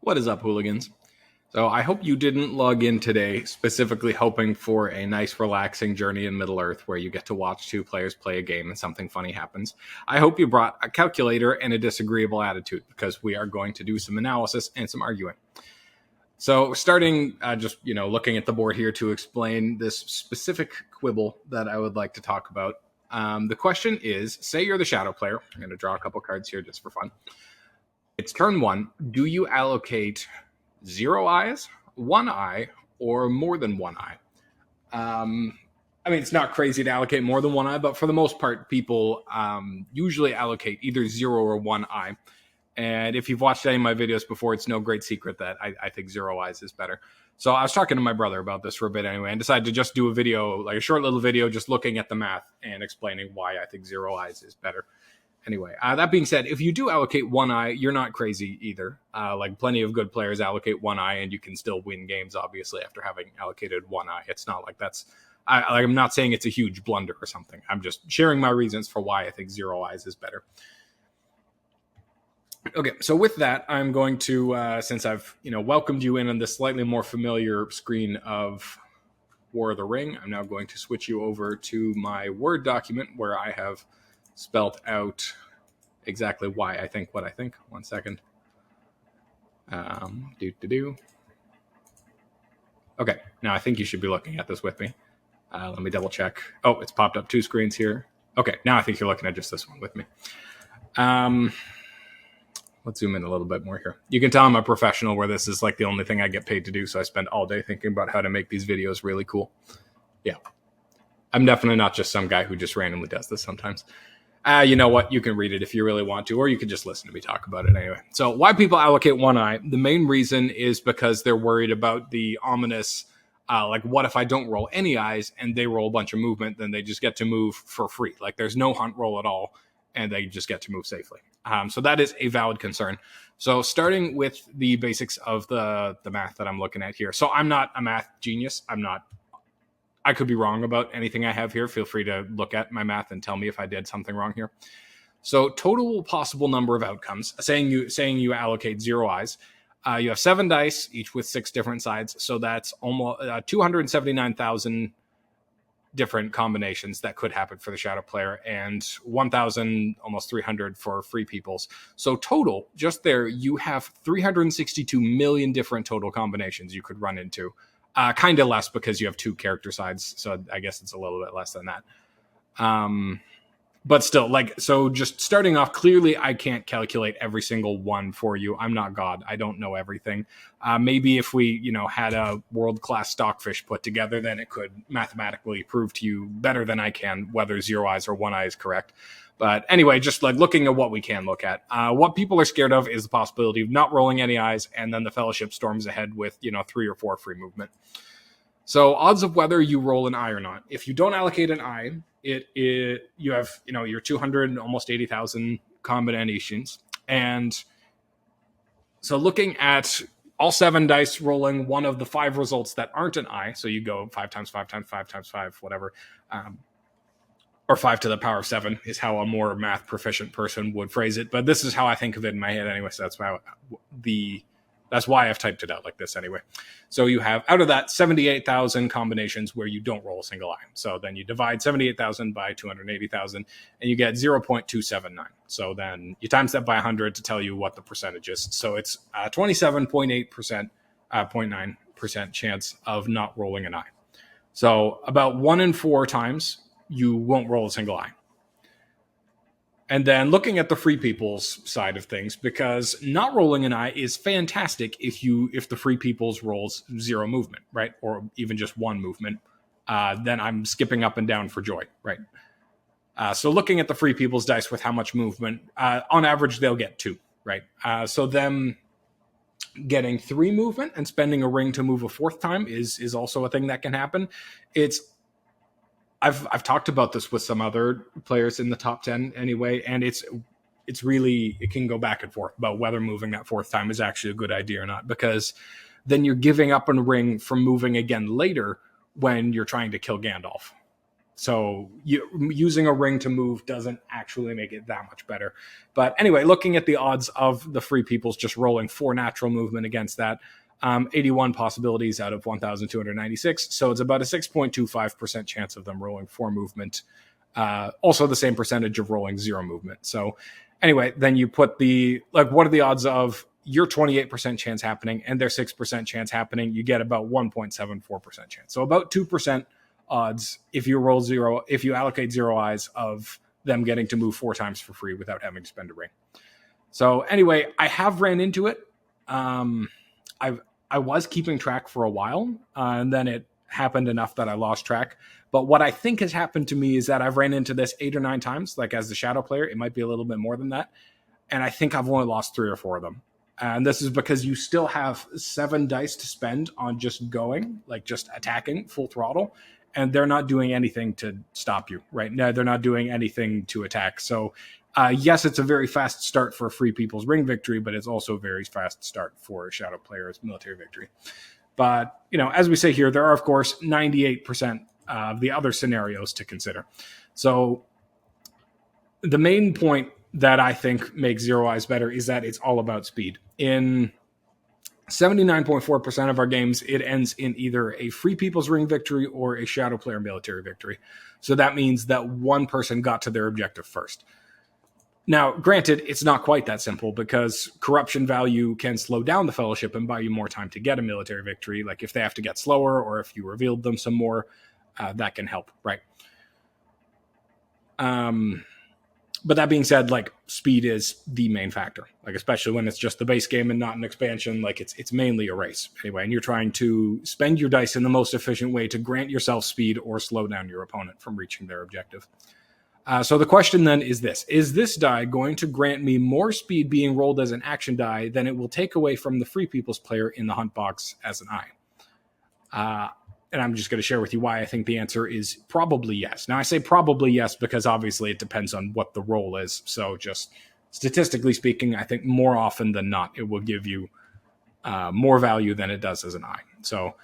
What is up, hooligans? So I hope you didn't log in today specifically hoping for a nice, relaxing journey in Middle-earth where you get to watch two players play a game and something funny happens. I hope you brought a calculator and a disagreeable attitude because we are going to do some analysis and some arguing. So starting looking at the board here to explain this specific quibble that I would like to talk about. The question is, say you're the shadow player. I'm going to draw a couple cards here just for fun. It's turn one. Do you allocate 0 eyes, 1 eye, or more than 1 eye? It's not crazy to allocate more than 1 eye, but for the most part, people usually allocate either 0 or 1 eye. And if you've watched any of my videos before, it's no great secret that I think 0 eyes is better. So I was talking to my brother about this for a bit anyway, and decided to just do a video, like a short little video, just looking at the math and explaining why I think 0 eyes is better. Anyway, that being said, if you do allocate 1 eye, you're not crazy either. Like plenty of good players allocate 1 eye, and you can still win games, obviously, after having allocated 1 eye. It's not like that's... I'm not saying it's a huge blunder or something. I'm just sharing my reasons for why I think 0 eyes is better. Okay, so with that, I'm going to, since I've welcomed you in on this slightly more familiar screen of War of the Ring, I'm now going to switch you over to my Word document where I have spelled out exactly why I think what I think. 1 second. Okay, now I think you should be looking at this with me. Let me double check. Oh, it's popped up 2 screens here. Okay, now I think you're looking at just this one with me. Let's zoom in a little bit more here. You can tell I'm a professional where this is like the only thing I get paid to do, so I spend all day thinking about how to make these videos really cool. Yeah. I'm definitely not just some guy who just randomly does this sometimes. You know what? You can read it if you really want to, or you can just listen to me talk about it anyway. So why people allocate 1 eye? The main reason is because they're worried about the ominous, what if I don't roll any eyes and they roll a bunch of movement, then they just get to move for free. Like there's no hunt roll at all, and they just get to move safely. So that is a valid concern. So starting with the basics of the math that I'm looking at here. So I'm not a math genius. I could be wrong about anything I have here. Feel free to look at my math and tell me if I did something wrong here. So total possible number of outcomes, saying you allocate 0 eyes, you have 7 dice, each with 6 different sides. So that's almost 279,000 different combinations that could happen for the shadow player, and 1,000, almost 300 for free peoples. So total, just there, you have 362 million different total combinations you could run into. Kind of less because you have 2 character sides, so I guess it's a little bit less than that. But still, so just starting off, clearly I can't calculate every single one for you. I'm not God. I don't know everything. Maybe if we, had a world-class stockfish put together, then it could mathematically prove to you better than I can whether 0 eyes or 1 eye is correct. But anyway, just looking at what we can look at. What people are scared of is the possibility of not rolling any eyes, and then the Fellowship storms ahead with, 3 or 4 free movement. So odds of whether you roll an eye or not. If you don't allocate an eye, you have, your 200, almost 80,000 combinations. And so looking at all 7 dice rolling one of the 5 results that aren't an eye, so you go 5 times 5 times 5 times 5, whatever, or 5 to the power of 7 is how a more math proficient person would phrase it. But this is how I think of it in my head anyway, so that's why I've typed it out like this anyway. So you have, out of that, 78,000 combinations where you don't roll a single eye. So then you divide 78,000 by 280,000, and you get 0.279. So then you times that by 100 to tell you what the percentage is. So it's 27.8%, 0.9% chance of not rolling an eye. So about 1 in 4 times, you won't roll a single eye. And then looking at the free people's side of things, because not rolling an eye is fantastic if the free people's rolls 0 movement, right? Or even just 1 movement, then I'm skipping up and down for joy, right? So looking at the free people's dice with how much movement, on average, they'll get 2, right? So them getting 3 movement and spending a ring to move a 4th time is also a thing that can happen. I've talked about this with some other players in the top 10 anyway, and it can go back and forth about whether moving that 4th time is actually a good idea or not, because then you're giving up on a ring from moving again later when you're trying to kill Gandalf. So using a ring to move doesn't actually make it that much better. But anyway, looking at the odds of the Free Peoples just rolling 4 natural movement against that, 81 possibilities out of 1,296. So it's about a 6.25% chance of them rolling 4 movement. Also the same percentage of rolling 0 movement. So anyway, then you put what are the odds of your 28% chance happening and their 6% chance happening? You get about 1.74% chance. So about 2% odds if you roll 0, if you allocate 0 eyes, of them getting to move 4 times for free without having to spend a ring. So anyway, I have ran into it. I was keeping track for a while, and then it happened enough that I lost track. But what I think has happened to me is that I've ran into this 8 or 9 times, like as the shadow player. It might be a little bit more than that. And I think I've only lost 3 or 4 of them. And this is because you still have 7 dice to spend on just going, like just attacking full throttle. And they're not doing anything to stop you, right? No, they're not doing anything to attack. So yes, it's a very fast start for Free People's Ring victory, but it's also a very fast start for a Shadow player's military victory. But, as we say here, there are, of course, 98% of the other scenarios to consider. So the main point that I think makes 0 eyes better is that it's all about speed. In 79.4% of our games, it ends in either a Free People's Ring victory or a Shadow player military victory. So that means that one person got to their objective first. Now, granted, it's not quite that simple because corruption value can slow down the Fellowship and buy you more time to get a military victory. Like if they have to get slower or if you revealed them some more, that can help, right? But that being said, like speed is the main factor, like especially when it's just the base game and not an expansion, like it's mainly a race anyway. And you're trying to spend your dice in the most efficient way to grant yourself speed or slow down your opponent from reaching their objective. So the question then is this: is this die going to grant me more speed being rolled as an action die than it will take away from the Free People's player in the hunt box as an eye? And I'm just going to share with you why I think the answer is probably yes. Now, I say probably yes because obviously it depends on what the roll is. So just statistically speaking, I think more often than not, it will give you more value than it does as an eye. So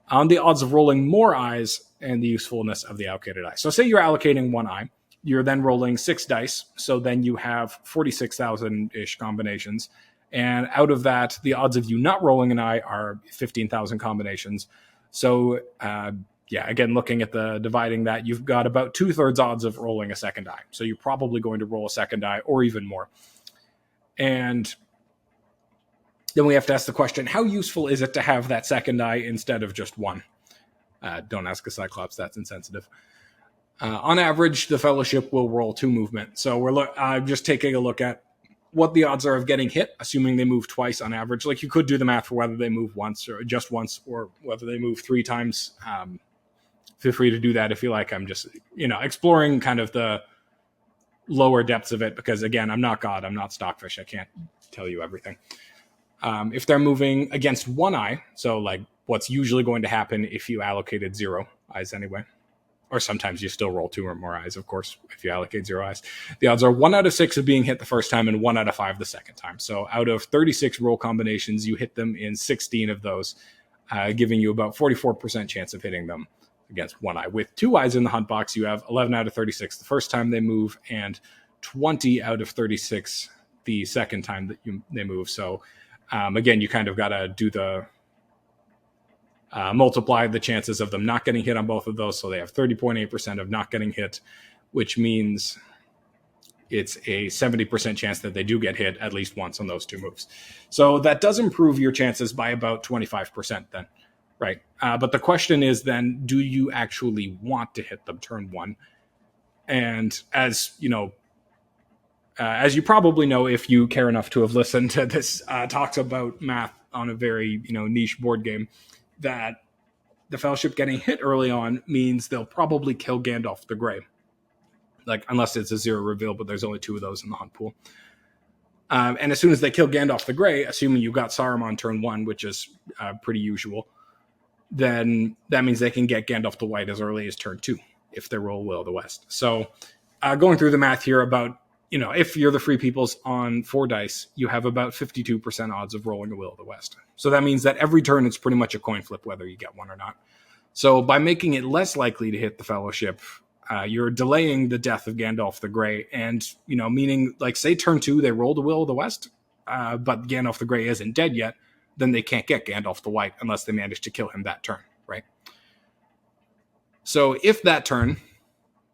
on the odds of rolling more eyes and the usefulness of the allocated eye. So say you're allocating 1 eye. You're then rolling 6 dice. So then you have 46,000-ish combinations. And out of that, the odds of you not rolling an eye are 15,000 combinations. So, again, looking at the dividing that, you've got about 2/3 odds of rolling a second die. So you're probably going to roll a second die or even more. And then we have to ask the question, how useful is it to have that second die instead of just 1? Don't ask a Cyclops, that's insensitive. On average, the Fellowship will roll 2 movement. So we're just taking a look at what the odds are of getting hit, assuming they move twice on average. Like you could do the math for whether they move once or just once or whether they move 3 times. Feel free to do that if you like. I'm just, exploring kind of the lower depths of it because, again, I'm not God. I'm not Stockfish. I can't tell you everything. If they're moving against 1 eye, so like what's usually going to happen if you allocated 0 eyes anyway, or sometimes you still roll 2 or more eyes, of course, if you allocate 0 eyes. The odds are 1 out of 6 of being hit the first time and 1 out of 5 the second time. So out of 36 roll combinations, you hit them in 16 of those, giving you about 44% chance of hitting them against 1 eye. With 2 eyes in the hunt box, you have 11 out of 36 the first time they move and 20 out of 36 the second time that they move. So again, you kind of got to do the multiply the chances of them not getting hit on both of those. So they have 30.8% of not getting hit, which means it's a 70% chance that they do get hit at least once on those 2 moves. So that does improve your chances by about 25% then, right? But the question is then, do you actually want to hit them turn 1? And as you probably know, if you care enough to have listened to this talks about math on a very, niche board game, that the Fellowship getting hit early on means they'll probably kill Gandalf the Grey. Like, unless it's a 0 reveal, but there's only 2 of those in the hunt pool. And as soon as they kill Gandalf the Grey, assuming you got Saruman turn 1, which is pretty usual, then that means they can get Gandalf the White as early as turn 2, if they roll Will of the West. So going through the math here about, if you're the Free Peoples on 4 dice, you have about 52% odds of rolling a Will of the West. So that means that every turn it's pretty much a coin flip whether you get one or not. So by making it less likely to hit the Fellowship, You're delaying the death of Gandalf the Grey, and meaning like say turn 2 they roll the Will of the West, but Gandalf the Grey isn't dead yet, then they can't get Gandalf the White unless they manage to kill him that turn, right? So if that turn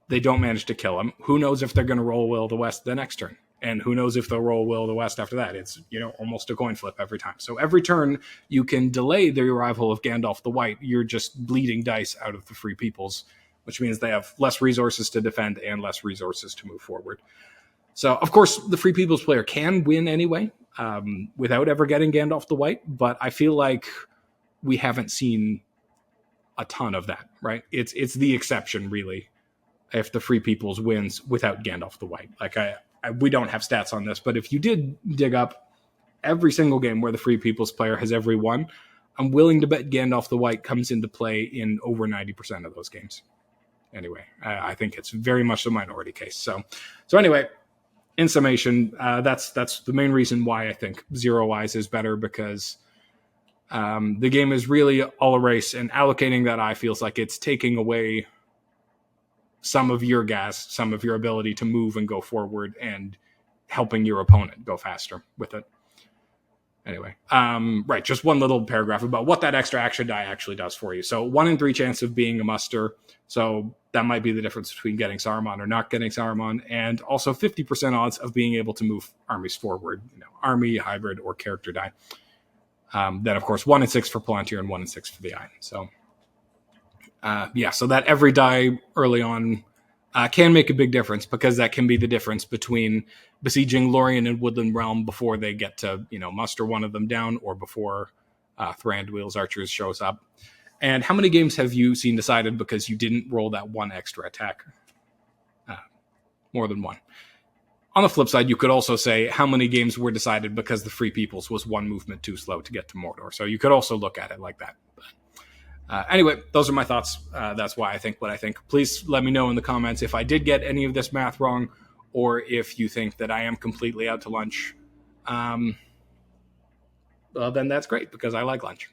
they don't manage to kill him, who knows if they're going to roll Will of the West the next turn? And who knows if they'll roll Will of the West after that? It's, almost a coin flip every time. So every turn you can delay the arrival of Gandalf the White. You're just bleeding dice out of the Free Peoples, which means they have less resources to defend and less resources to move forward. So, of course, the Free Peoples player can win anyway, without ever getting Gandalf the White, but I feel like we haven't seen a ton of that, right? It's the exception, really, if the Free Peoples wins without Gandalf the White. Like, we don't have stats on this, but if you did dig up every single game where the Free Peoples player has ever won, I'm willing to bet Gandalf the White comes into play in over 90% of those games. Anyway, I think it's very much the minority case. So anyway, in summation, that's the main reason why I think Zero Eyes is better, because the game is really all a race, and allocating that eye feels like it's taking away some of your gas, some of your ability to move and go forward, and helping your opponent go faster with it. Anyway, right, just one little paragraph about what that extra action die actually does for you. So 1 in 3 chance of being a muster. So that might be the difference between getting Saruman or not getting Saruman. And also 50% odds of being able to move armies forward, army, hybrid, or character die. Then, of course, 1 in 6 for Palantir and 1 in 6 for the eye. So, so that every die early on can make a big difference, because that can be the difference between besieging Lorien and Woodland Realm before they get to, muster one of them down, or before Thranduil's Archers shows up. And how many games have you seen decided because you didn't roll that one extra attack? More than one. On the flip side, you could also say how many games were decided because the Free Peoples was one movement too slow to get to Mordor. So you could also look at it like that. Anyway, those are my thoughts. That's why I think what I think. Please let me know in the comments if I did get any of this math wrong, or if you think that I am completely out to lunch. Well, then that's great, because I like lunch.